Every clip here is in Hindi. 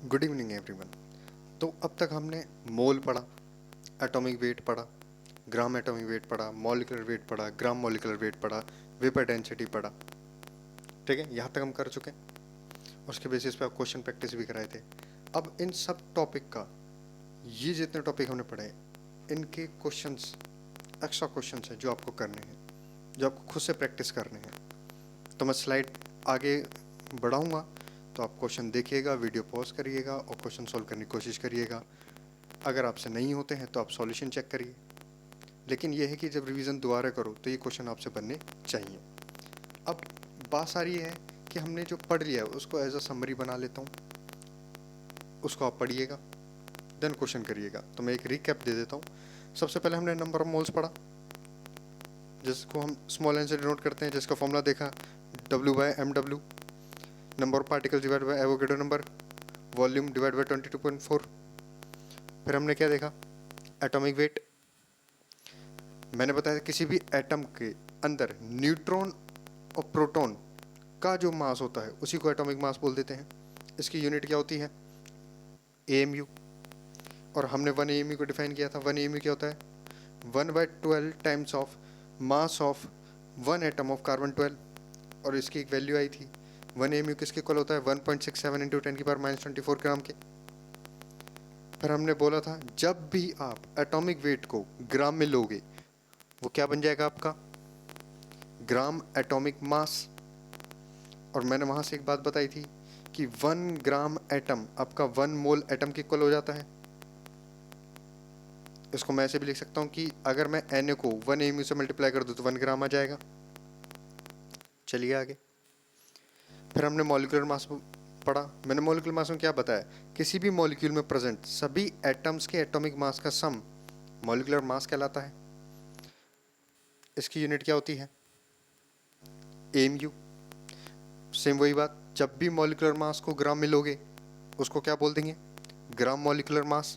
Good evening everyone. तो अब तक हमने मोल पढ़ा, एटॉमिक वेट पढ़ा, ग्राम एटॉमिक वेट पढ़ा, मॉलिकुलर वेट पढ़ा, ग्राम मॉलिकुलर वेट पढ़ा, वेपर डेंसिटी पढ़ा। ठीक है, यहाँ तक हम कर चुके हैं। उसके बेसिस पे आप क्वेश्चन प्रैक्टिस भी कराए थे। अब इन सब टॉपिक का, ये जितने टॉपिक हमने पढ़े इनके क्वेश्चंस, एक्स्ट्रा क्वेश्चंस हैं जो आपको करने हैं, जो आपको खुद से प्रैक्टिस करने हैं। तो मैं स्लाइड आगे बढ़ाऊँगा, तो आप क्वेश्चन देखिएगा, वीडियो पॉज करिएगा और क्वेश्चन सॉल्व करने की कोशिश करिएगा। अगर आपसे नहीं होते हैं तो आप सॉल्यूशन चेक करिए। लेकिन यह है कि जब रिवीजन दोबारा करो तो ये क्वेश्चन आपसे बनने चाहिए। अब बात सारी है कि हमने जो पढ़ लिया है उसको एज अ समरी बना लेता हूँ, उसको आप पढ़िएगा, देन क्वेश्चन करिएगा। तो मैं एक रिकैप दे देता हूँ। सबसे पहले हमने नंबर ऑफ मोल्स पढ़ा, जिसको हम स्मॉल एन से डिनोट करते हैं, जिसका फॉर्मूला देखा W/mW, number of particles divide by Avogadro number, volume divide by 22.4। फिर हमने क्या देखा, एटॉमिक वेट। मैंने बताया किसी भी एटम के अंदर न्यूट्रॉन और प्रोटॉन का जो मास होता है उसी को एटॉमिक मास बोल देते हैं। इसकी यूनिट क्या होती है, AMU। और हमने 1 AMU को डिफाइन किया था। 1 AMU क्या होता है, 1/12 times of mass of 1 atom of carbon 12। और इसकी एक वैल्यू आई थी, 1 AMU किसके इक्वल होता है, 1.67 इंटू 10⁻24 ग्राम के। फिर हमने बोला था जब भी आप एटॉमिक वेट को ग्राम में लोगे वो क्या बन जाएगा आपका, ग्राम एटॉमिक मास। और मैंने वहाँ से एक बात बताई थी कि 1 ग्राम एटम आपका 1 मोल एटम के इक्वल हो जाता है। इसको मैं ऐसे भी लिख सकता हूँ कि अगर मैं Na को 1 AMU से मल्टीप्लाई कर दूँ तो 1 ग्राम आ जाएगा। चलिए आगे। फिर हमने मॉलिक्यूलर मास पढ़ा। मैंने मॉलिक्यूलर मास में क्या बताया, किसी भी मॉलिक्यूल में प्रेजेंट सभी एटम्स के एटॉमिक मास का सम मॉलिक्यूलर मास कहलाता है। इसकी यूनिट क्या होती है, AMU। सेम वही बात, जब भी मॉलिक्यूलर मास को ग्राम में लोगे उसको क्या बोल देंगे, ग्राम मॉलिक्यूलर मास।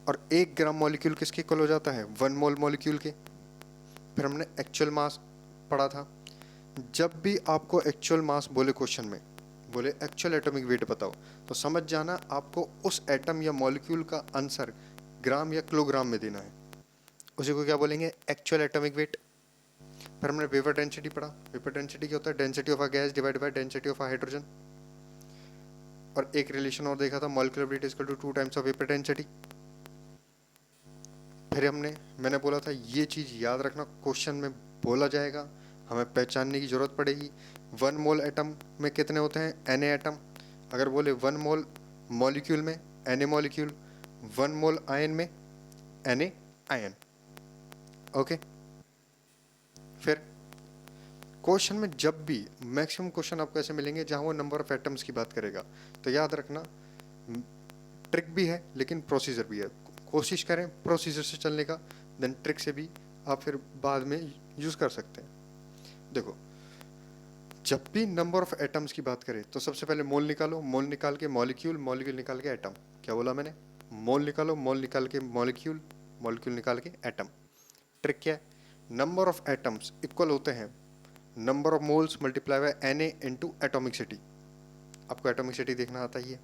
और 1 ग्राम मॉलिक्यूल किसके इक्वल हो जाता है, 1 मोल मॉलिक्यूल के। फिर हमने एक्चुअल मास पढ़ा था। जब भी आपको एक्चुअल मास बोले क्वेश्चन में, बोले एक्चुअल एटॉमिक वेट बताओ, तो समझ जाना आपको उस एटम या मॉलिक्यूल का आंसर ग्राम या किलोग्राम में देना है। उसी को क्या बोलेंगे, एक्चुअल एटॉमिक वेट। फिर हमने वेपर डेंसिटी पढ़ा। वेपर डेंसिटी क्या होता है, density of a gas divide by density of a hydrogen. और एक रिलेशन और देखा था, molecular weight equal to 2 times of vapour density. फिर मैंने बोला था ये चीज़ याद रखना, क्वेश्चन में बोला जाएगा, हमें पहचानने की ज़रूरत पड़ेगी। 1 मोल एटम में कितने होते हैं, Na एटम। अगर बोले 1 मोल मॉलिक्यूल में Na मॉलिक्यूल, 1 मोल आयन में Na आयन। ओके। फिर क्वेश्चन में जब भी मैक्सिमम क्वेश्चन आपको ऐसे मिलेंगे जहाँ वो नंबर ऑफ एटम्स की बात करेगा, तो याद रखना ट्रिक भी है लेकिन प्रोसीजर भी है। कोशिश करें प्रोसीजर से चलने का, देन ट्रिक से भी आप फिर बाद में यूज़ कर सकते हैं। देखो, जब भी नंबर ऑफ एटम्स की बात करें तो सबसे पहले मोल निकालो, मोल निकाल के मॉलिक्यूल, मॉलिक्यूल निकाल के एटम। क्या बोला मैंने, मोल निकालो, मोल निकाल के मॉलिक्यूल, मॉलिक्यूल निकाल के एटम। ट्रिक क्या है, नंबर ऑफ एटम्स इक्वल होते हैं number of moles multiply by Na into atomic city. आपको एटॉमिक सिटी देखना आता ही है।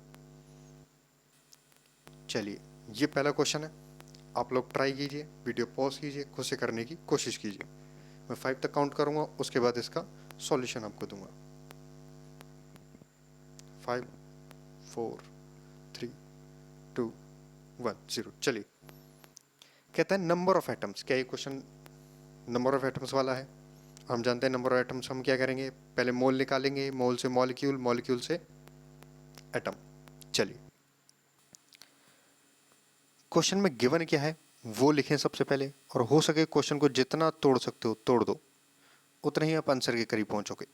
चलिए, ये पहला क्वेश्चन है, आप लोग ट्राई कीजिए, वीडियो पॉज कीजिए, खुद से करने की कोशिश कीजिए। मैं 5 तक काउंट करूँगा, उसके बाद इसका सॉल्यूशन आपको दूंगा। 5 4 3 2 1 0। चलिए, कहता है नंबर ऑफ एटम्स। क्या ये क्वेश्चन नंबर ऑफ एटम्स वाला है। हम जानते हैं नंबर ऑफ एटम्स हम क्या करेंगे, पहले मोल निकालेंगे, मोल से मॉलिक्यूल, मॉलिक्यूल से एटम। चलिए, क्वेश्चन में गिवन क्या है वो लिखें सबसे पहले, और हो सके क्वेश्चन को जितना तोड़ सकते हो तोड़ दो, उतना ही आप आंसर के करीब पहुंचोगे।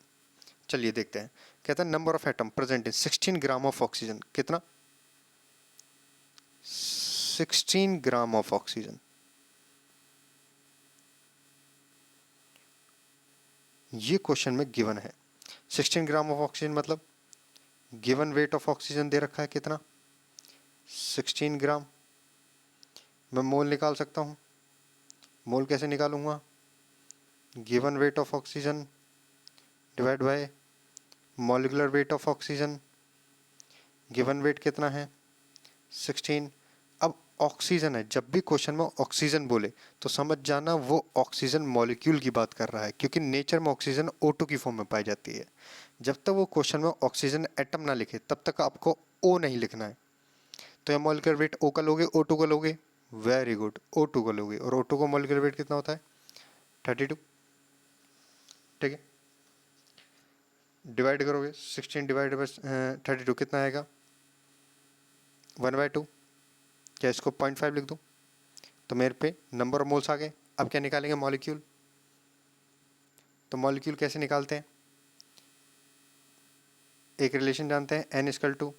चलिए देखते हैं। कहता है number of atom present in 16 gram of oxygen. कितना, 16 ग्राम ऑफ ऑक्सीजन। ये क्वेश्चन में गिवन है। 16 ग्राम ऑफ ऑक्सीजन मतलब गिवन वेट ऑफ ऑक्सीजन दे रखा है कितना, 16 ग्राम। मैं मोल निकाल सकता हूँ, मोल कैसे निकालूंगा, given weight of oxygen divide by molecular weight of oxygen. Given weight कितना है 16। अब ऑक्सीजन है, जब भी क्वेश्चन में ऑक्सीजन बोले तो समझ जाना वो ऑक्सीजन मॉलिक्यूल की बात कर रहा है, क्योंकि नेचर में ऑक्सीजन O2 की फॉर्म में पाई जाती है। जब तक वो क्वेश्चन में ऑक्सीजन एटम ना लिखे तब तक आपको O नहीं लिखना है। तो ये मॉलिक्यूलर वेट O का लोगे, O2 का लोगे, वेरी गुड, O2 का लोगे, और O2 का मॉलिक्यूलर वेट कितना होता है 32। ठीक है, डिवाइड करोगे 16 डिवाइड बाई 32 कितना आएगा 1/2। क्या इसको 0.5 लिख दूँ? तो मेरे पे नंबर ऑफ मोल्स आ गए। अब क्या निकालेंगे मॉलिक्यूल। तो मॉलिक्यूल कैसे निकालते हैं, एक रिलेशन जानते हैं N इक्वल टू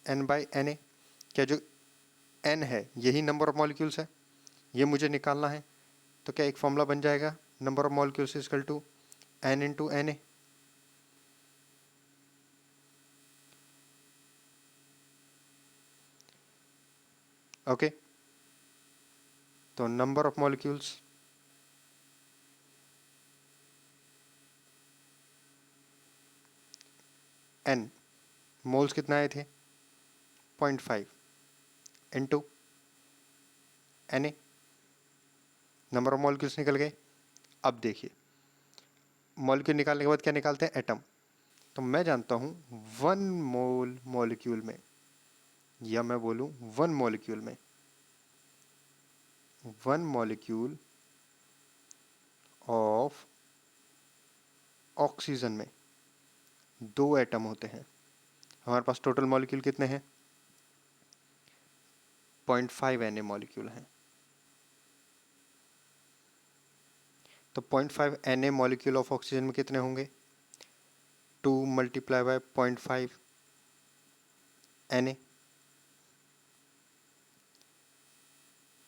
N/Na। क्या जो N है यही नंबर ऑफ मॉलिक्यूल्स है, ये मुझे निकालना है। तो क्या एक फॉर्मूला बन जाएगा number of molecules equal to N into Na। Okay, तो number of molecules N, moles कितना आए थे 0.5 into Na, number of molecules निकल गए। अब देखिए मॉलिक्यूल निकालने के बाद क्या निकालते हैं एटम। तो मैं जानता हूँ 1 मोल मॉलिक्यूल में, या मैं बोलूँ 1 मॉलिक्यूल में, 1 मॉलिक्यूल ऑफ ऑक्सीजन में 2 एटम होते हैं। हमारे पास टोटल मॉलिक्यूल कितने हैं 0.5 Na मॉलिक्यूल हैं। तो 0.5 Na मॉलिक्यूल ऑफ ऑक्सीजन में कितने होंगे 2 मल्टीप्लाई बाय 0.5 Na।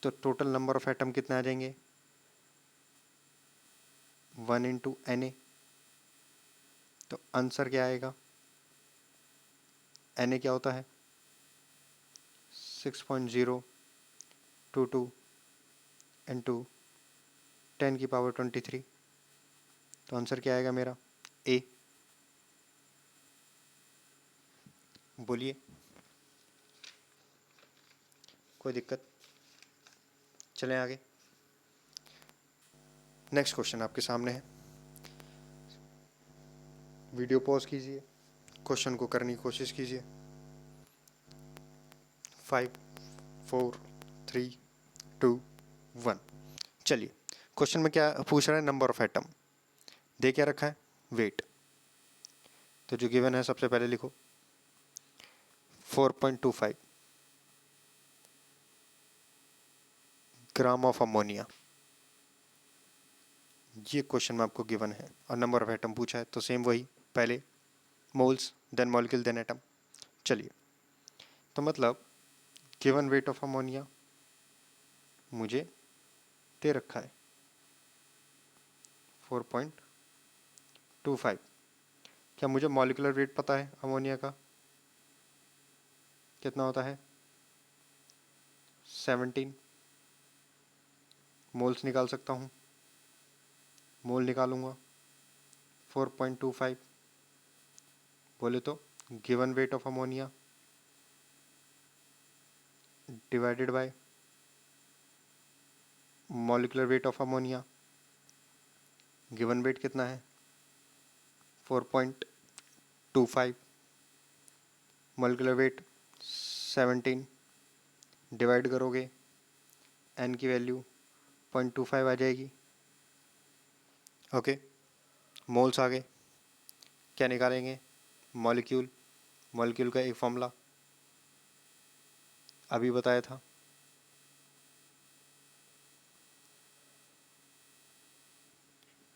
तो टोटल नंबर ऑफ एटम कितने आ जाएंगे 1 इंटू Na। तो आंसर क्या आएगा, Na क्या होता है 6.022 इंटू 10⁻23। तो आंसर क्या आएगा मेरा ए। बोलिए, कोई दिक्कत? चलें आगे। नेक्स्ट क्वेश्चन आपके सामने है, वीडियो पॉज कीजिए, क्वेश्चन को करने की कोशिश कीजिए। 5 4 3 2 1। चलिए, क्वेश्चन में क्या पूछ रहा है, नंबर ऑफ एटम दे क्या रखा है वेट। तो जो गिवन है सबसे पहले लिखो 4.25 ग्राम ऑफ अमोनिया। ये क्वेश्चन में आपको गिवन है और नंबर ऑफ एटम पूछा है, तो सेम वही, पहले moles then molecule then atom. चलिए, तो मतलब गिवन वेट ऑफ अमोनिया मुझे दे रखा है 4.25। क्या मुझे मॉलिक्यूलर वेट पता है अमोनिया का कितना होता है 17। मोल्स निकाल सकता हूँ, मोल निकालूंगा 4.25, बोले तो given weight of ammonia divided by molecular weight of ammonia. Given weight कितना है 4.25, मॉलिक्यूलर वेट 17, डिवाइड करोगे n की वैल्यू 0.25 आ जाएगी। ओके, मोल्स आ गए। क्या निकालेंगे मॉलिक्यूल, मॉलिक्यूल का एक फॉर्मूला अभी बताया था,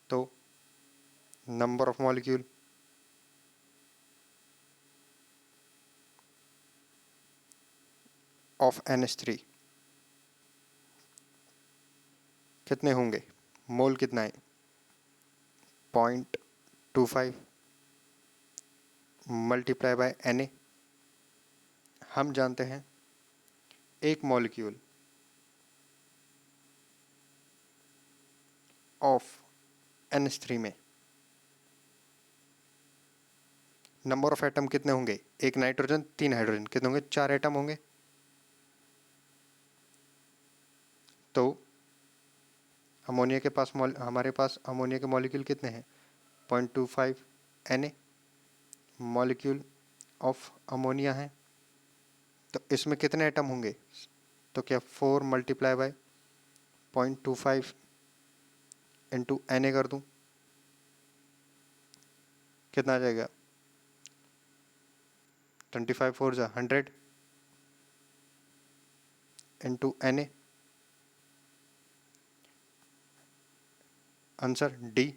तो number of molecule of NH3 कितने होंगे, मोल कितना है 0.25 मल्टीप्लाई बाय Na। हम जानते हैं एक मॉलिक्यूल ऑफ NH3 में नंबर ऑफ एटम कितने होंगे, एक नाइट्रोजन 3 हाइड्रोजन, कितने होंगे, 4 एटम होंगे। तो अमोनिया के पास हमारे पास अमोनिया के मॉलिक्यूल कितने हैं, 0.25 Na मॉलिक्यूल ऑफ अमोनिया है। तो इसमें कितने एटम होंगे, तो क्या 4 मल्टीप्लाई बाय 0.25 इंटू Na कर दूं, कितना आ जाएगा, 25 4 जा 100 into Na। Answer D.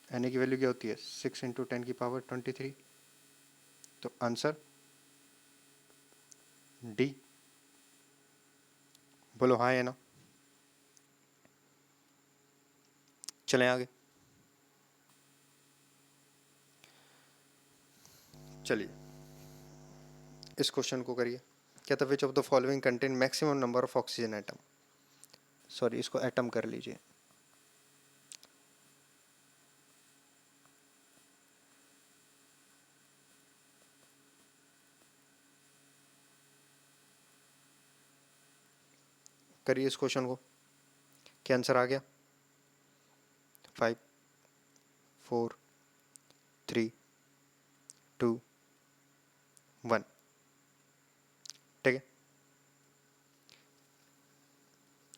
Na की वैल्यू क्या होती है, 6 इंटू 10⁻23। तो आंसर डी। बोलो हाँ है ना। चलें आगे। चलिए इस क्वेश्चन को करिए। क्या था, विच of the following contain maximum number of oxygen atom. Sorry, इसको एटम कर लीजिए। करिए इस क्वेश्चन को। क्या आंसर आ गया, 5 4 3 2 1। ठीक है,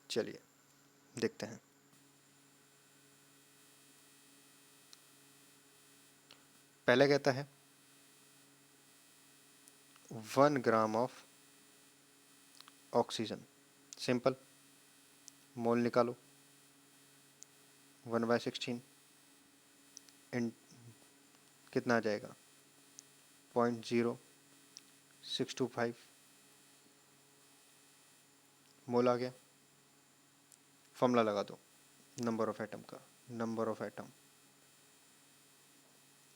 चलिए देखते हैं। पहले कहता है 1 ग्राम ऑफ ऑक्सीजन, सिंपल, मोल निकालो, 1/16 इन कितना आ जाएगा, 0.0625 मोल आ गया। फॉर्मूला लगा दो नंबर ऑफ एटम का। नंबर ऑफ एटम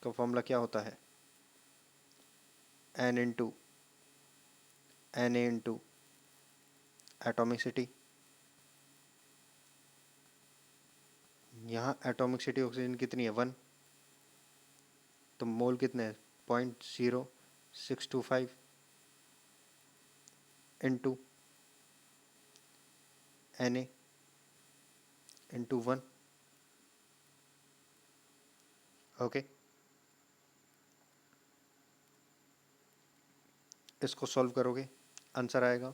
का फॉर्मूला क्या होता है, n into Na into atomicity. यहाँ एटोमिसिटी ऑक्सीजन कितनी है, 1, तो मोल कितने हैं, 0.0625 इंटू Na इंटू 1। ओके, इसको सॉल्व करोगे आंसर आएगा,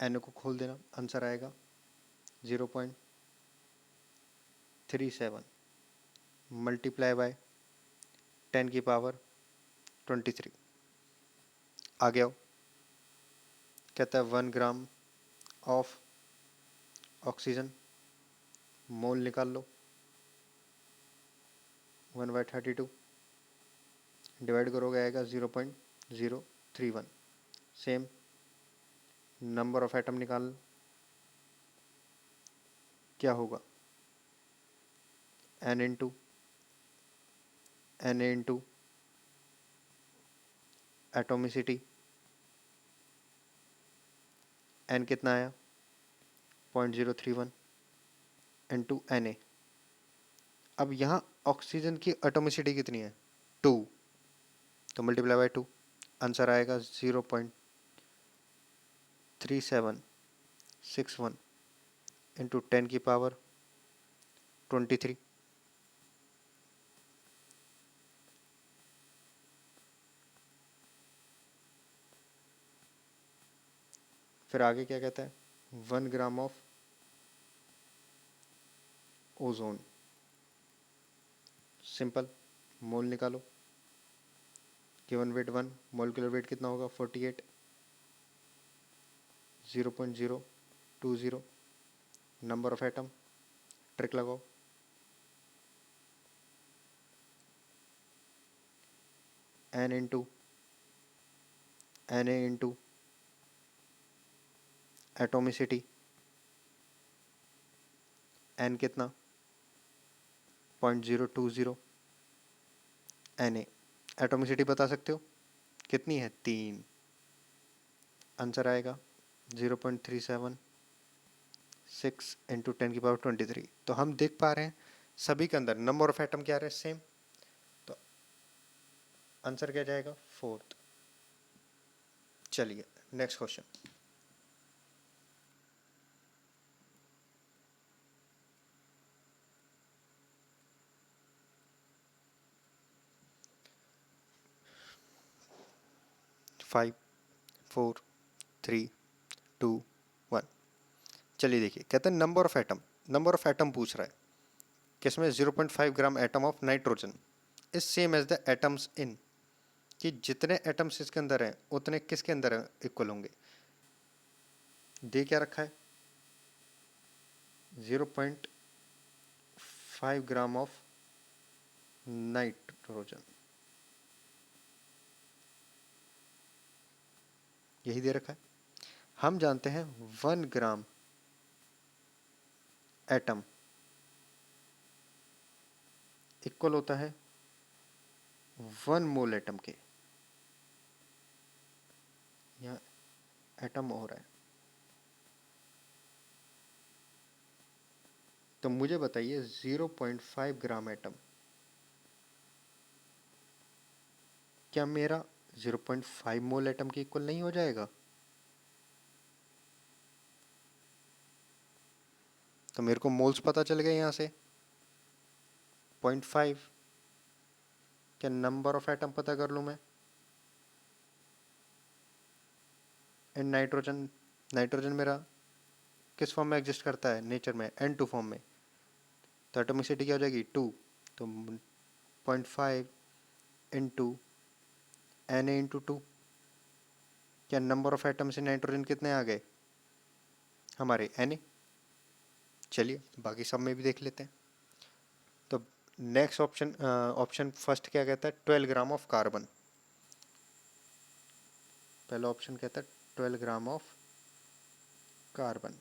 Na को खोल देना, आंसर आएगा 0.37 मल्टीप्लाई बाय 10⁻23। आ गया हो। कहता है 1 ग्राम ऑफ ऑक्सीजन, मोल निकाल लो, 1/32 डिवाइड करोगे आएगा 0.031। सेम नंबर ऑफ एटम निकाल, क्या होगा, n into Na into atomicity, n कितना आया, 0.031 इंटू Na। अब यहाँ ऑक्सीजन की एटोमिसिटी कितनी है, 2, तो मल्टीप्लाई बाय 2, आंसर आएगा 0.3761 इंटू 10⁻23। फिर आगे क्या कहता है, 1 ग्राम ऑफ ओजोन, सिंपल, मोल निकालो, गिवन वेट 1, मोलिकुलर वेट कितना होगा, 48, 0.020 नंबर ऑफ एटम, ट्रिक लगाओ, n into Na into atomicity, n कितना, 0.020 Na। एटोमिसिटी बता सकते हो कितनी है, 3, आंसर आएगा 0.3761 6 इंटू 10⁻23। तो हम देख पा रहे हैं सभी के अंदर नंबर ऑफ एटम क्या रहे सेम, तो आंसर क्या जाएगा 4th। चलिए नेक्स्ट क्वेश्चन। फाइव, 4, 3, 2, 1। चलिए देखिए, कहते हैं नंबर ऑफ एटम पूछ रहा है किसमें 0.5 gram atom of nitrogen is same as the atoms in, कि जितने एटम्स इसके अंदर हैं उतने किसके अंदर इक्वल होंगे। दे क्या रखा है 0.5 ग्राम ऑफ नाइट्रोजन, यही दे रखा है। हम जानते हैं 1 ग्राम एटम इक्वल होता है 1 मोल एटम के। यहाँ एटम हो रहा है, तो मुझे बताइए 0.5 ग्राम एटम क्या मेरा 0.5 मोल एटम के इक्वल नहीं हो जाएगा। तो मेरे को मोल्स पता चल गए यहाँ से 0.5, क्या नंबर ऑफ एटम पता कर लूँ मैं। एंड नाइट्रोजन मेरा किस फॉर्म में एग्जिस्ट करता है नेचर में, N2 फॉर्म में, तो एटॉमिसिटी क्या हो जाएगी 2। तो 0.5 इंटू Na/2, क्या number of atoms in nitrogen कितने आ गए हमारे Na। चलिए बाकी सब में भी देख लेते हैं। तो नेक्स्ट ऑप्शन फर्स्ट क्या कहता है 12 ग्राम ऑफ कार्बन। पहला ऑप्शन कहता है 12 ग्राम ऑफ कार्बन,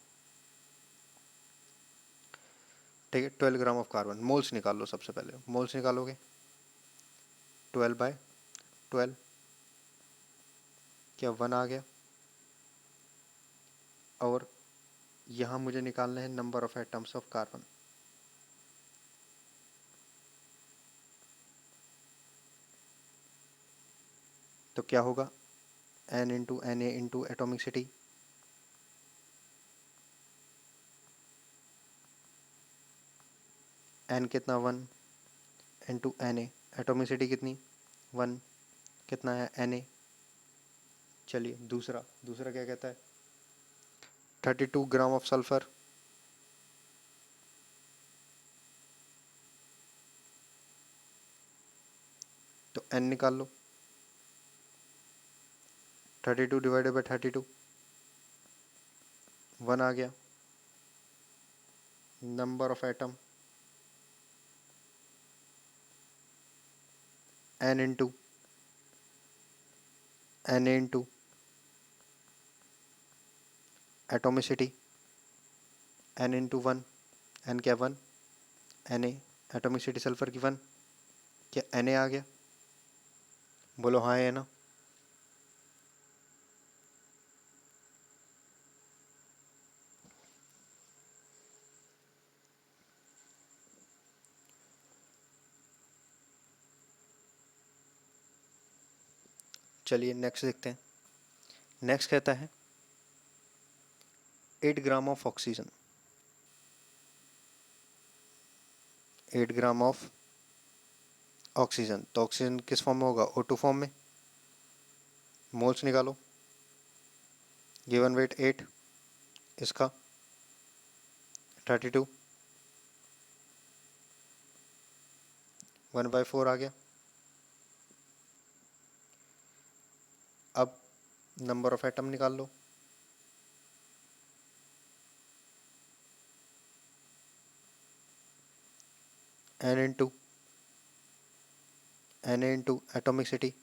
ठीक है। 12 ग्राम ऑफ कार्बन, मोल्स निकाल लो। सबसे पहले मोल्स निकालोगे 12/12, क्या 1 आ गया। और यहाँ मुझे निकालना है number of atoms of carbon, तो क्या होगा N into Na into atomicity, N कितना 1 इंटू Na, एटोमिसिटी कितनी 1, कितना है Na। चलिए दूसरा क्या कहता है 32 ग्राम ऑफ सल्फर, तो N निकाल लो 32 डिवाइडेड बाई 32, 1 आ गया। Number of atom N into Na into atomicity N into 1, N क्या 1, Na एटोमिसिटी सल्फर की 1, क्या Na आ गया। बोलो हाँ है ना। चलिए नेक्स्ट देखते हैं। नेक्स्ट कहता है 8 gram of oxygen, 8 gram of oxygen, तो ऑक्सीजन किस फॉर्म में होगा O2 फॉर्म में। मोल्स निकालो, गिवन वेट 8, इसका 32, 1/4 आ गया। अब नंबर ऑफ एटम निकाल लो, N into Na into atomicity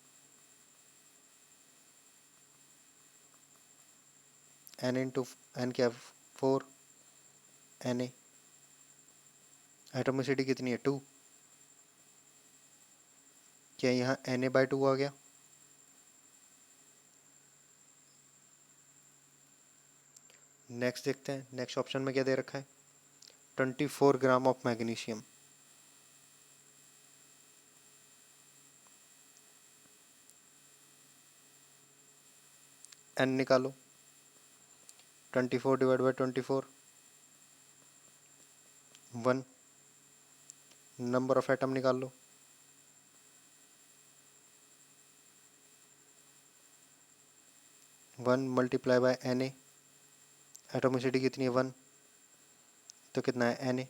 N into N क्या 4, Na एटोमिसिटी कितनी है 2, क्या यहाँ Na/2 आ गया। नेक्स्ट देखते हैं, नेक्स्ट ऑप्शन में क्या दे रखा है, 24 ग्राम ऑफ मैग्नीशियम। एन निकालो, 24 divide by 24, 1। Number of atom निकाल लो, one multiply by N A, atomicity कितनी है 1, तो कितना है एन ए।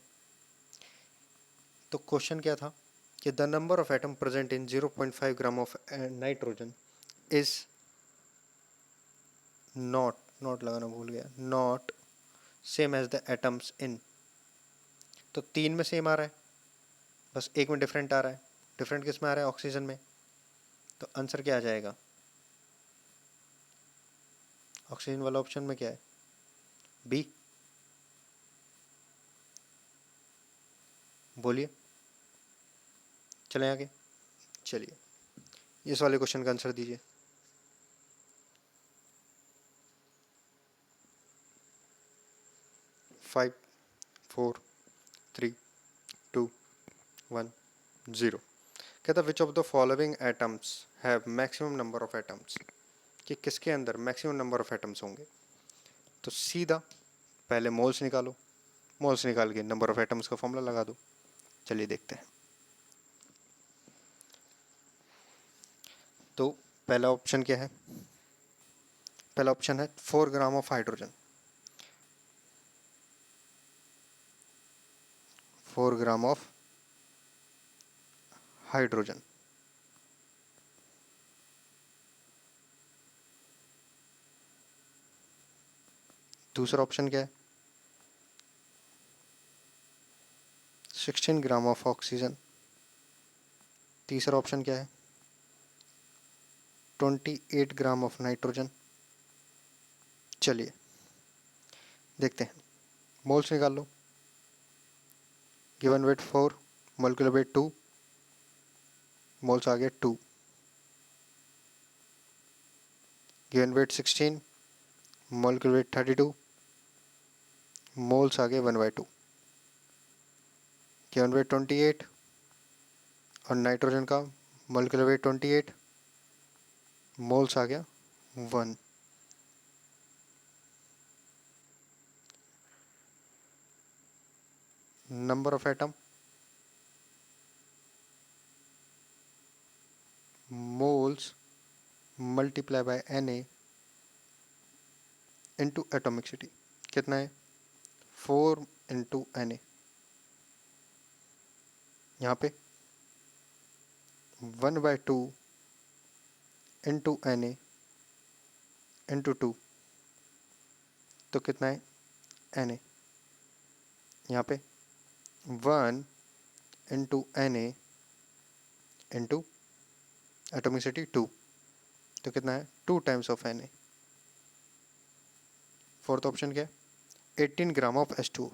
तो क्वेश्चन क्या था कि the number of atom present in 0.5 gram of nitrogen is not लगाना भूल गया, not same as the atoms in. तो 3 में सेम आ रहा है, बस एक में डिफरेंट आ रहा है। डिफरेंट किस में आ रहा है, ऑक्सीजन में। तो आंसर क्या आ जाएगा, ऑक्सीजन वाला ऑप्शन में क्या है, बी। बोलिए, चलें आगे। चलिए इस वाले क्वेश्चन का आंसर दीजिए। फाइव, 4, 3, 2, 1, 0। कहता विच of the following atoms have maximum number of atoms, कि किसके अंदर मैक्सिमम नंबर ऑफ एटम्स होंगे। तो सीधा पहले मोल्स निकालो, मोल्स निकाल के नंबर ऑफ एटम्स का फॉर्मूला लगा दो। चलिए देखते हैं। तो पहला ऑप्शन क्या है, पहला ऑप्शन है 4 gram of hydrogen, 4 gram of hydrogen. दूसरा ऑप्शन क्या है, 16 ग्राम ऑफ ऑक्सीजन। तीसरा ऑप्शन क्या है, 28 ग्राम ऑफ नाइट्रोजन। चलिए देखते हैं, मोल्स निकाल लो। Given weight 4, molecular weight 2, moles आ गए 2। Given weight 16, molecular weight 32, moles आ गए 1/2। गिवन वेट 28 और नाइट्रोजन का मोलिकुलर वेट 28, मोल्स आ गया 1। Number of atom, moles multiply by Na into atomic city, कितना है 4 इंटू Na। यहाँ पे 1/2 इंटू Na इंटू 2, तो कितना है Na। यहाँ पे 1 इंटू Na इंटू एटोमिसिटी 2, तो कितना है 2 times of Na। Fourth option क्या है, 18 gram of H2O,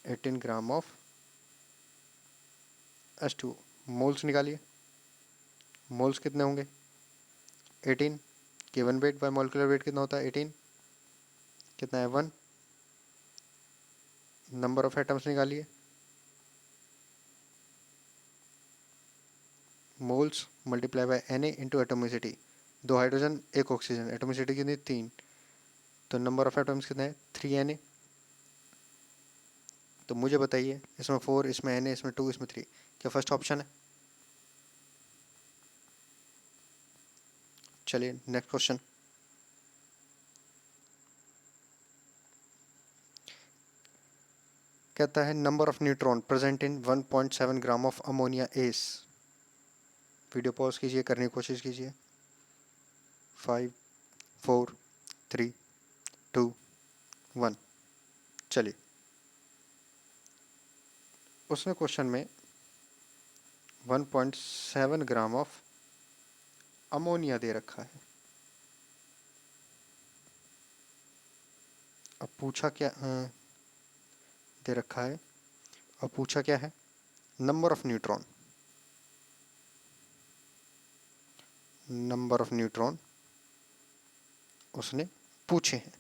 18 gram of H2O। Moles निकालिए, मोल्स कितने होंगे 18, given weight by molecular wait कितना होता है 18, कितना है 1। नंबर ऑफ एटम्स निकालिए, moles multiply by Na into atomicity, 2 hydrogen 1 oxygen, atomicity कितनी 3, तो नंबर ऑफ एटम्स कितने हैं 3 Na। तो मुझे बताइए, इसमें 4, इसमें Na, इसमें 2, इसमें 3, क्या फर्स्ट ऑप्शन है। चलिए नेक्स्ट क्वेश्चन। कहता है number of neutron present in 1.7 gram of ammonia S. Video pause कीजिए, करने की कोशिश कीजिए। 5, 4, 3, 2, 1। चलिए, उसने क्वेश्चन में 1.7 ग्राम ऑफ अमोनिया दे रखा है। अब पूछा क्या दे रखा है, अब पूछा क्या है, number of neutron, number of neutron उसने पूछे हैं।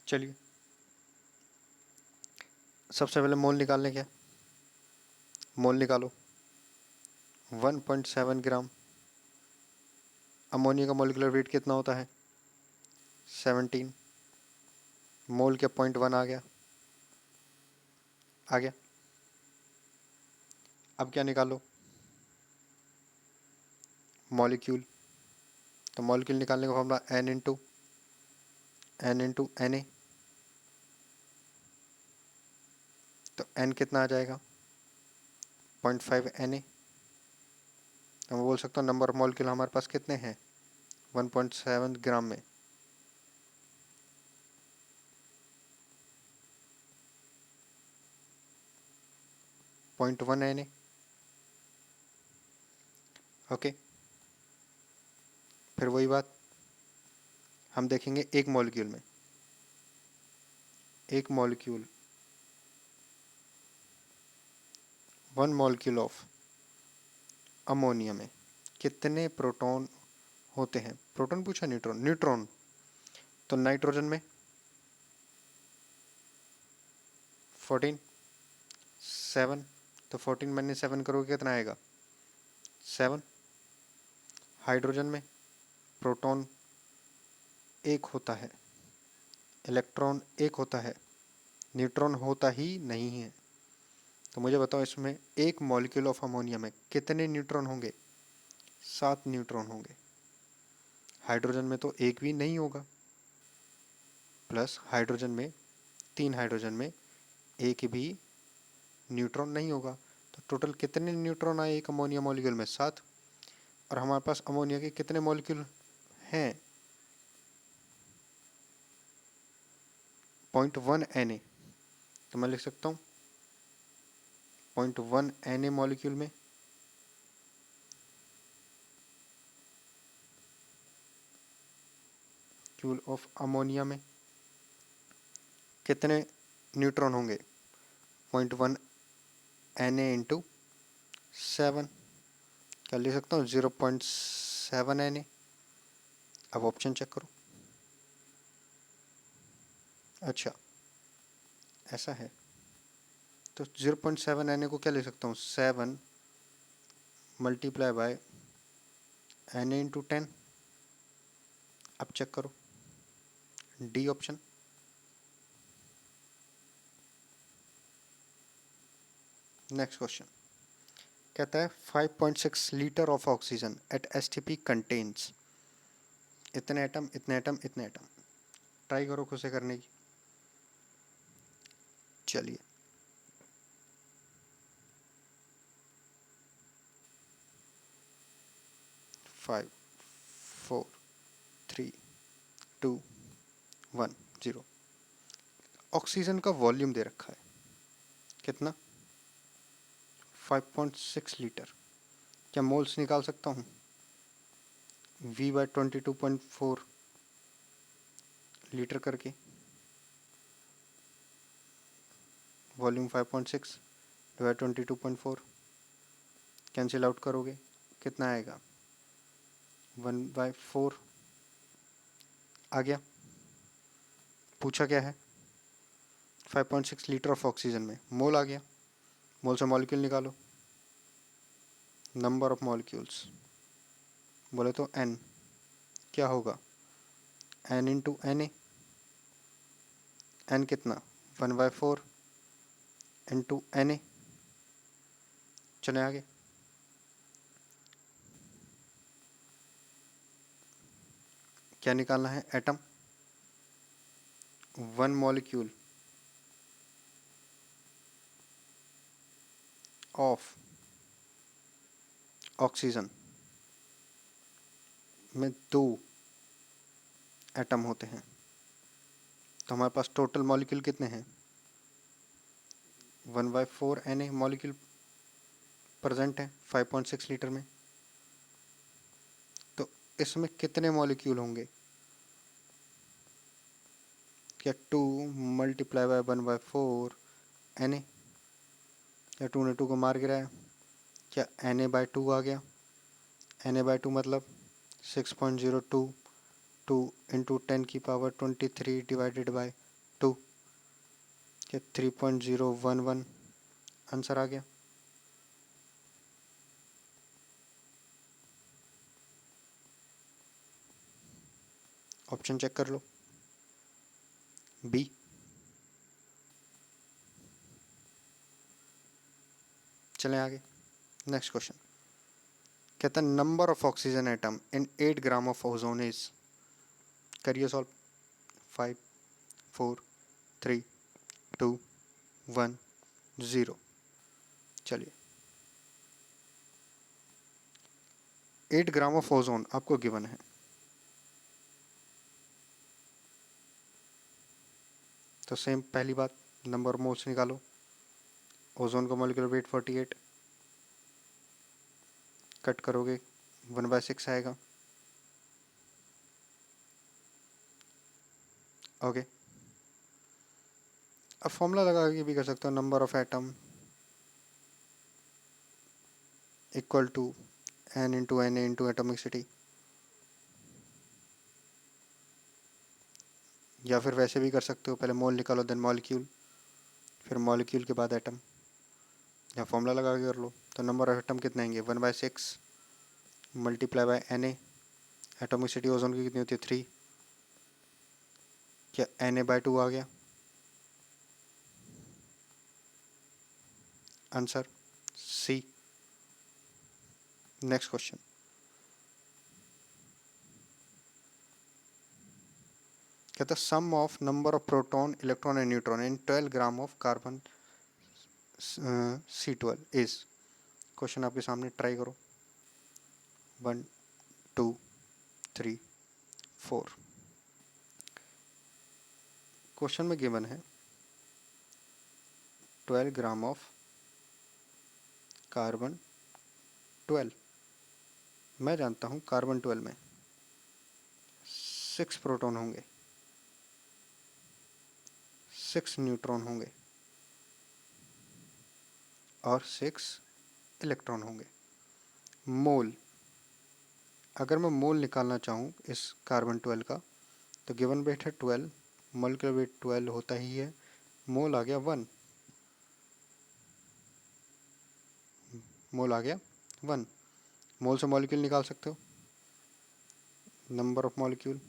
चलिए सबसे पहले मोल निकालने क्या, मोल निकालो। 1.7 ग्राम। अमोनिया का मोलिकुलर वेट कितना होता है 17। मोल के 0.1 आ गया। अब क्या निकालो, मॉलिक्यूल। तो मॉलिक्यूल निकालने का फॉर्मूला n इंटू Na। तो n कितना आ जाएगा 0.5 Na। तो मैं बोल सकता हूँ नंबर ऑफ मॉलिक्यूल हमारे पास कितने हैं 1.7 ग्राम में। Point 1 Na। ओके, फिर वही बात हम देखेंगे एक मॉलिक्यूल में। एक मॉलिक्यूल, 1 मॉलिक्यूल ऑफ अमोनिया में कितने प्रोटॉन होते हैं। प्रोटॉन पूछा, न्यूट्रॉन। न्यूट्रॉन तो नाइट्रोजन में 14, 7। तो 14 मैंने 7 करोगे कितना आएगा 7। हाइड्रोजन में प्रोटॉन एक होता है, इलेक्ट्रॉन एक होता है, न्यूट्रॉन होता ही नहीं है। तो मुझे बताओ इसमें एक मॉलिक्यूल ऑफ अमोनिया में कितने न्यूट्रॉन होंगे 7 न्यूट्रॉन होंगे। हाइड्रोजन में तो एक भी नहीं होगा, प्लस हाइड्रोजन में 3 हाइड्रोजन में एक भी न्यूट्रॉन नहीं होगा। तो टोटल कितने न्यूट्रॉन आए एक अमोनिया मॉलिक्यूल में 7। और हमारे पास अमोनिया के कितने मॉलिक्यूल हैं 0.1 Na। तो मैं लिख सकता हूँ 0.1 Na मॉलिक्यूल में क्यूल ऑफ अमोनिया में कितने न्यूट्रॉन होंगे 0.1 Na इंटू 7। क्या लिख सकता हूँ 0.7 Na। अब ऑप्शन चेक करो। अच्छा ऐसा है, तो 0.7 Na को क्या लिख सकता हूँ 7 मल्टीप्लाई बाय Na इंटू 10। अब चेक करो डी ऑप्शन। नेक्स्ट क्वेश्चन कहता है 5.6 litre of oxygen at STP contains इतने एटम, इतने एटम, इतने एटम। ट्राई करो खुद से करने की। चलिए 5 4 3 2 1 0। ऑक्सीजन का वॉल्यूम दे रखा है कितना 5.6 लीटर। क्या मोल्स निकाल सकता हूँ V/22.4 लीटर करके। वॉल्यूम 5.6 डिवाइड 22.4 कैंसिल आउट करोगे कितना आएगा 1/4 आ गया। पूछा क्या है 5.6 लीटर ऑफ ऑक्सीजन में मोल आ गया। मोल से मॉलिक्यूल निकालो, नंबर ऑफ मॉलिक्यूल्स बोले तो n क्या होगा n इंटू Na। n कितना 1/4 इंटू Na। चले आगे। क्या निकालना है एटम। 1 मॉलिक्यूल ऑफ ऑक्सीजन में 2 एटम होते हैं। तो हमारे पास टोटल मॉलिक्यूल कितने हैं 1/4 Na मॉलिक्यूल प्रेजेंट है 5.6 लीटर में। तो इसमें कितने मॉलिक्यूल होंगे क्या 2 मल्टीप्लाई बाय 1/4 Na। या 2 ने 2 को मार गिराया, क्या Na/2 आ गया। Na/2 मतलब 6.02 2 इंटू 10⁻23 डिवाइडेड बाय 2, क्या 3.011 आंसर आ गया। ऑप्शन चेक कर लो, बी। चलें आगे, नेक्स्ट क्वेश्चन। कहता है number of oxygen atom in 8 gram of ozone is, करिए सॉल्व। 5 4 3 2 1 0। चलिए, 8 ग्राम ऑफ ओजोन आपको गिवन है, तो सेम पहली बात, नंबर मोल्स निकालो। ओजोन का मॉलिक्यूलर वेट 48, कट करोगे 1/6 आएगा। ओके, अब फॉर्मूला लगा के भी कर सकते हो, number of atom equal to n into N A into atomicity, या फिर वैसे भी कर सकते हो, पहले मोल निकालो देन मॉलिक्यूल, फिर मॉलिक्यूल के बाद एटम, या फॉर्मूला लगा के कर लो। तो नंबर ऑफ एटम कितने आएंगे, 1/6 multiply by N A, atomicity ozone की कितनी होती है 3, क्या Na/2 आ गया आंसर, सी। नेक्स्ट क्वेश्चन, कहता sum of number of proton electron and neutron in 12 gram of carbon C12 is, question आपके सामने, ट्राई करो। 1 2 3 4। क्वेश्चन में गिवन है 12 ग्राम ऑफ कार्बन 12। मैं जानता हूं कार्बन 12 में 6 प्रोटॉन होंगे, 6 न्यूट्रॉन होंगे और 6 इलेक्ट्रॉन होंगे। मोल, अगर मैं मोल निकालना चाहूँ इस कार्बन 12 का, तो गिवन वेट है 12, मॉलिक्यूलर वेट 12 होता ही है, मोल आ गया 1, मोल आ गया 1। मोल से मॉलिक्यूल निकाल सकते हो, number of molecule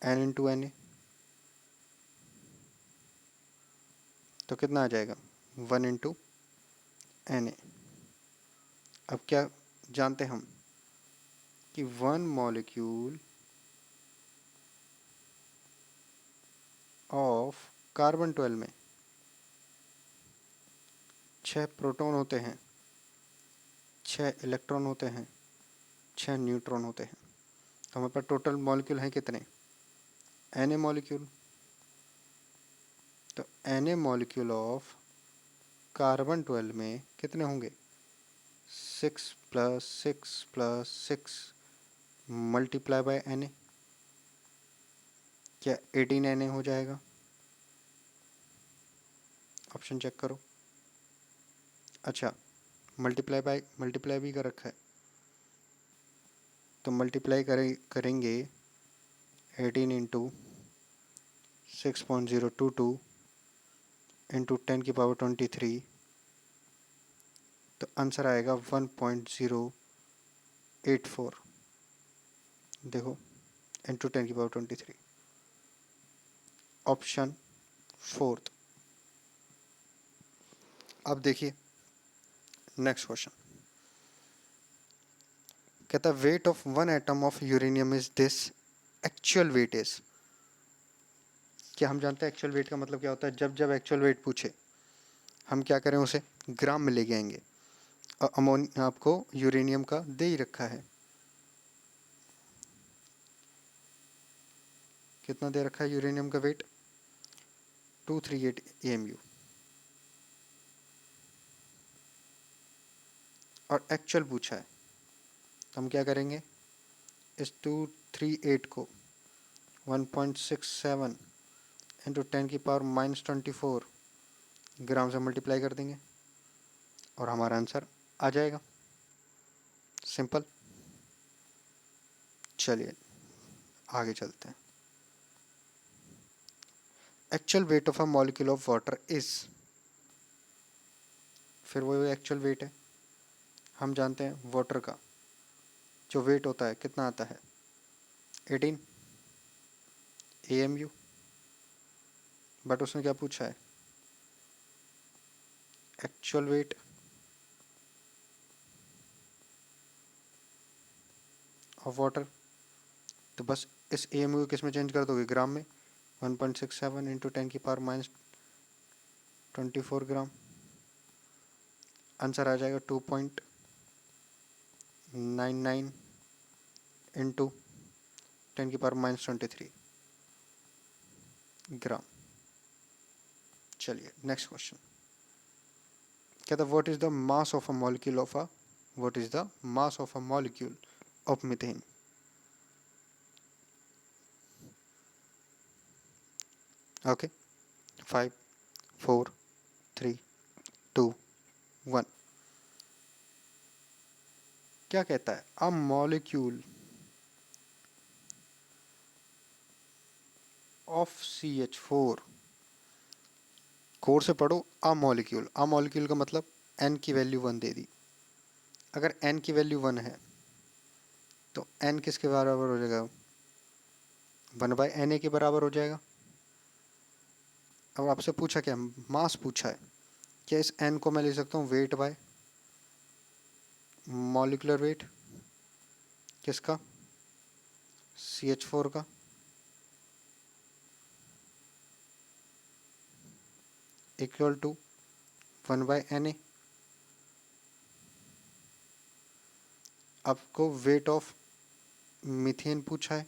n into N A, तो कितना आ जाएगा 1 इंटू एन ए। अब क्या जानते हम कि 1 मॉलिक्यूल ऑफ कार्बन 12 में 6 प्रोटॉन होते हैं, 6 इलेक्ट्रॉन होते हैं, 6 न्यूट्रॉन होते हैं। तो हमारे पास टोटल मॉलिक्यूल हैं कितने, Na मॉलिक्यूल, तो Na मॉलिक्यूल ऑफ कार्बन 12 में कितने होंगे, 6 + 6 + 6 मल्टीप्लाई बाय Na, क्या 18 Na हो जाएगा। ऑप्शन चेक करो। अच्छा, मल्टीप्लाई भी कर रखा है, तो मल्टीप्लाई करेंगे 18 इंटू 6.022 इंटू 10⁻23, तो आंसर आएगा 1.084, देखो इंटू 10⁻23, ऑप्शन 4। अब देखिए नेक्स्ट क्वेश्चन, कहता weight of 1 atom of uranium is this, actual wait is, क्या हम जानते हैं एक्चुअल वेट का मतलब क्या होता है। जब जब एक्चुअल वेट पूछे हम क्या करें, उसे ग्राम में लेके आएंगे। और अमोनिया आपको यूरेनियम का दे ही रखा है, कितना दे रखा है यूरेनियम का वेट, 238 AMU, और एक्चुअल पूछा है, तो हम क्या करेंगे, इस 238 को 1.67 इंटू 10⁻⁻24 ग्राम से मल्टीप्लाई कर देंगे और हमारा आंसर आ जाएगा। सिंपल। चलिए आगे चलते हैं। Actual weight of a molecule of water is, फिर वो एक्चुअल वेट है। हम जानते हैं वाटर का जो वेट होता है कितना आता है, 18 AMU। बट उसने क्या पूछा है, एक्चुअल वेट ऑफ वाटर। तो बस इस AMU को किस में चेंज कर दोगे, ग्राम में। 1.67 इंटू 10⁻24 ग्राम। आंसर आ जाएगा 2.99 इंटू 10⁻23 ग्राम। चलिए नेक्स्ट क्वेश्चन। कहता है what is the mass of a molecule of a, what is the mass of a molecule of methane. Okay, 5 4 3 2 1। क्या कहता है, a molecule of CH4। Core से पढ़ो, अ मॉलिक्यूल, अ मॉलिक्यूल का मतलब n की वैल्यू 1 दे दी। अगर n की वैल्यू 1 है तो n किसके बराबर हो जाएगा, 1/Na के बराबर हो जाएगा। अब आपसे पूछा क्या, मास पूछा है, क्या इस n को मैं ले सकता हूँ वेट बाय मॉलिक्यूलर वेट किसका, CH4 का, इक्वल टू 1/Na। आपको वेट ऑफ मीथेन पूछा है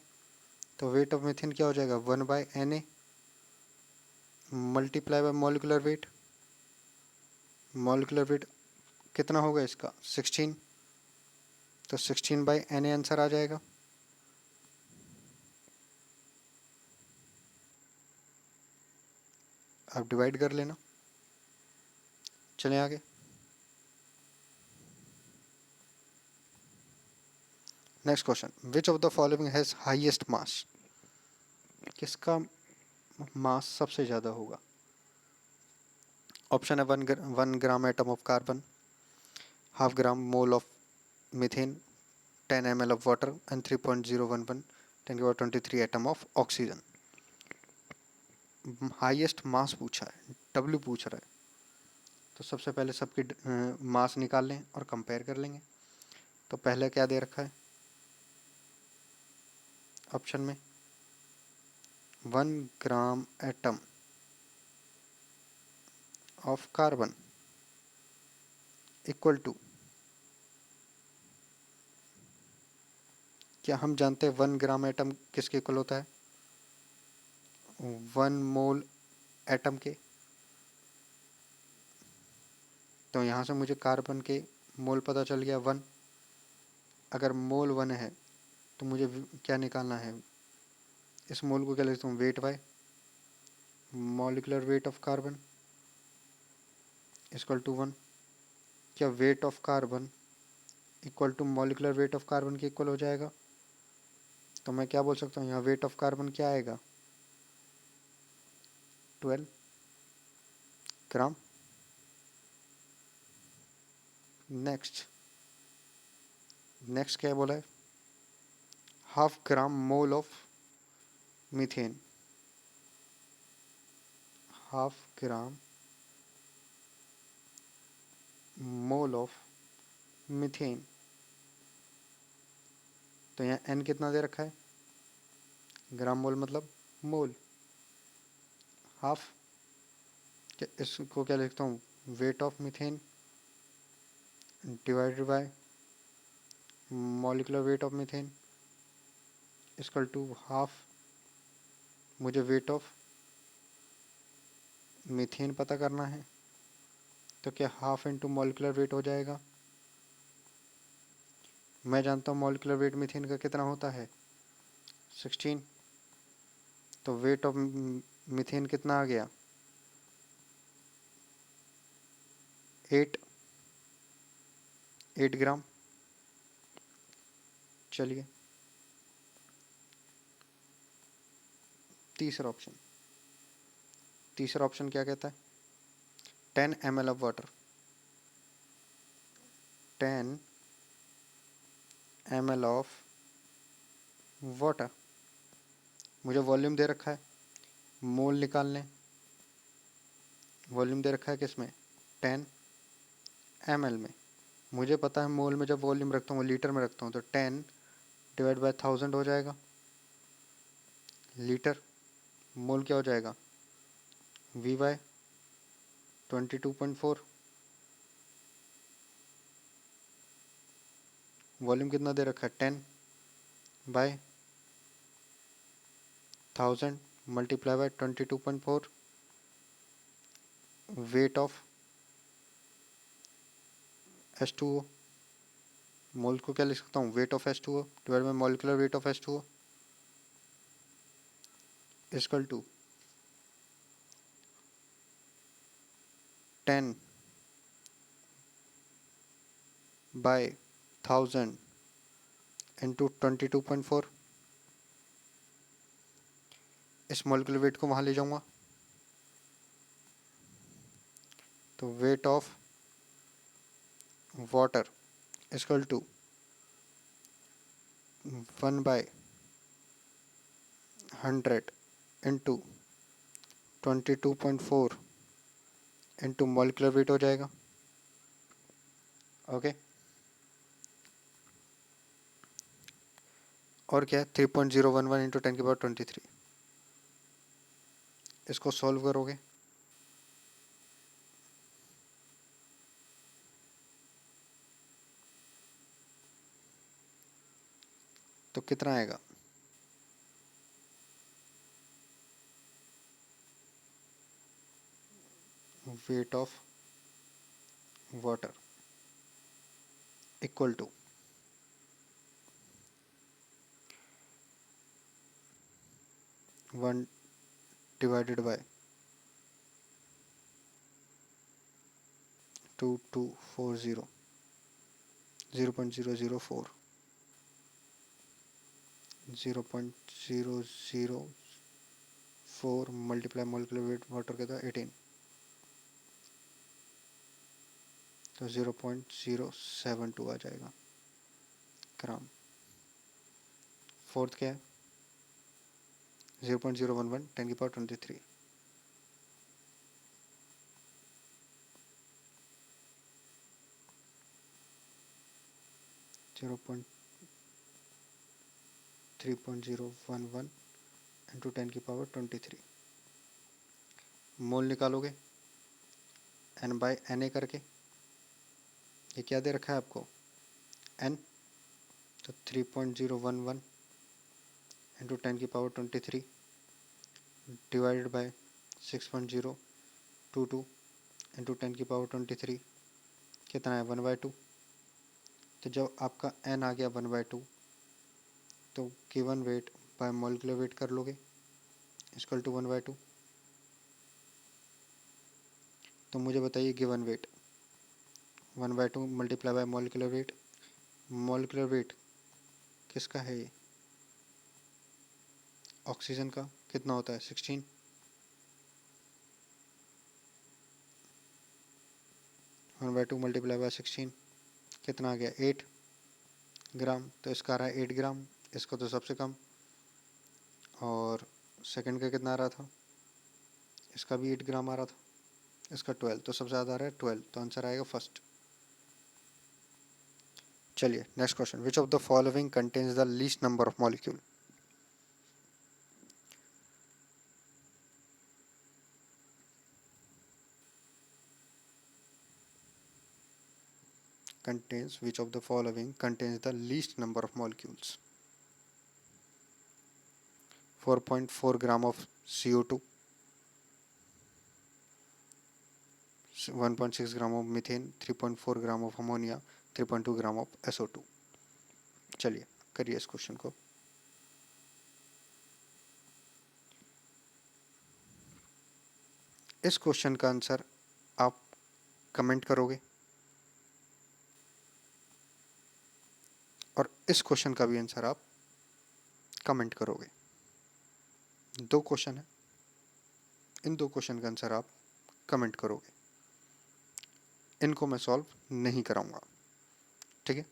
तो वेट ऑफ मीथेन क्या हो जाएगा, 1/Na multiply by molecular wait. Molecular weight कितना होगा इसका, 16, तो 16/Na आंसर आ जाएगा। आप डिवाइड कर लेना। चलें आगे। Next question, which of the following has highest mass. किसका मास सबसे ज़्यादा होगा। ऑप्शन है 1 gram atom of carbon, half gram mole of methane, 10 ml of water and 3.011 10⁻23 atom of oxygen. Highest mass पूछा है, W पूछ रहा है, तो सबसे पहले सबकी मास निकाल लें और कंपेयर कर लेंगे। तो पहले क्या दे रखा है ऑप्शन में, 1 gram atom of carbon equal to, क्या हम जानते हैं 1 ग्राम एटम किसके इक्वल होता है, 1 मोल एटम के। तो यहाँ से मुझे कार्बन के मोल पता चल गया 1। अगर मोल 1 है तो मुझे क्या निकालना है, इस मोल को क्या लिखता हूँ, weight by molecular weight of carbon equal to 1। क्या weight of carbon equal to molecular weight of carbon के इक्वल हो जाएगा। तो मैं क्या बोल सकता हूँ, यहाँ वेट ऑफ कार्बन क्या आएगा, 12 ग्राम। नेक्स्ट नेक्स्ट क्या बोला है, half gram mole of methane, half gram mole of methane. तो यहाँ n कितना दे रखा है, ग्राम मोल मतलब मोल, हाफ, इसको क्या लिखता हूँ, weight of methane divided by molecular weight of methane equal to half. मुझे वेट ऑफ मीथेन पता करना है, तो क्या हाफ इंटू मॉलिक्यूलर वेट हो जाएगा। मैं जानता हूँ मॉलिक्यूलर वेट मीथेन का कितना होता है, 16। तो वेट ऑफ मीथेन कितना आ गया, 8 ग्राम। चलिए तीसरा ऑप्शन क्या कहता है? 10 ml of water, 10 ml of water. मुझे वॉल्यूम दे रखा है, मोल निकालने। वॉल्यूम दे रखा है किस में? 10 ml में। मुझे पता है मोल में जब वॉल्यूम रखता हूँ लीटर में रखता हूँ, तो 10 डिवाइड बाय 1000 हो जाएगा लीटर। मोल क्या हो जाएगा? V bye 22.4। वॉल्यूम कितना दे रखा है? 10 by 1000 multiply by 22.4। Weight of H2O। Mole को क्या लिख सकता हूँ? Weight of H2O divide by molecular weight of H2O equal to 10 by 1000 into 22.4। इस मॉलिक्यूलर वेट को वहाँ ले जाऊँगा, तो weight of water equal to 1/100 into 22.4 into molecular weight हो जाएगा। ओके, और क्या है? 3.011 इंटू 10⁻23। इसको सॉल्व करोगे तो कितना आएगा? Weight of water equal to 1 divided by 2240 0.004 0.004 multiply molecular weight water का था 18, तो 0.072 आ जाएगा ग्राम। फोर्थ क्या है? 0.011 10⁻23। 3.011 इंटू 10⁻23। मोल निकालोगे n बाय Na करके। ये क्या दे रखा है आपको? n, तो 3.011 इंटू 10⁻23 डिवाइडेड बाय 6.022 इंटू 10⁻23 कितना है? 1/2। तो जब आपका n आ गया 1/2, तो given weight by molecular wait कर लोगे इक्वल टू 1/2। तो मुझे बताइए given weight 1/2 multiply by molecular wait. Molecular weight किसका है? ये ऑक्सीजन का। कितना होता है? 16। 1/2 मल्टीप्लाई बाय 16 कितना आ गया? 8 ग्राम। तो इसका आ रहा है 8 ग्राम, इसको तो सबसे कम। और सेकंड का कितना आ रहा था? इसका भी 8 ग्राम आ रहा था, इसका 12, तो सबसे ज़्यादा आ रहा है 12, तो आंसर आएगा फर्स्ट। चलिए next question. Which of the following contains the least number of molecule? Which of the following contains the least number of molecules? 4.4 gram of CO2, 1.6 gram of methane, 3.4 gram of ammonia, 3.2 gram of SO2। चलिए करिए इस क्वेश्चन को। इस क्वेश्चन का आंसर आप कमेंट करोगे और इस क्वेश्चन का भी आंसर आप कमेंट करोगे। 2 क्वेश्चन है, इन 2 क्वेश्चन का आंसर आप कमेंट करोगे। इनको मैं सॉल्व नहीं कराऊंगा, ठीक है।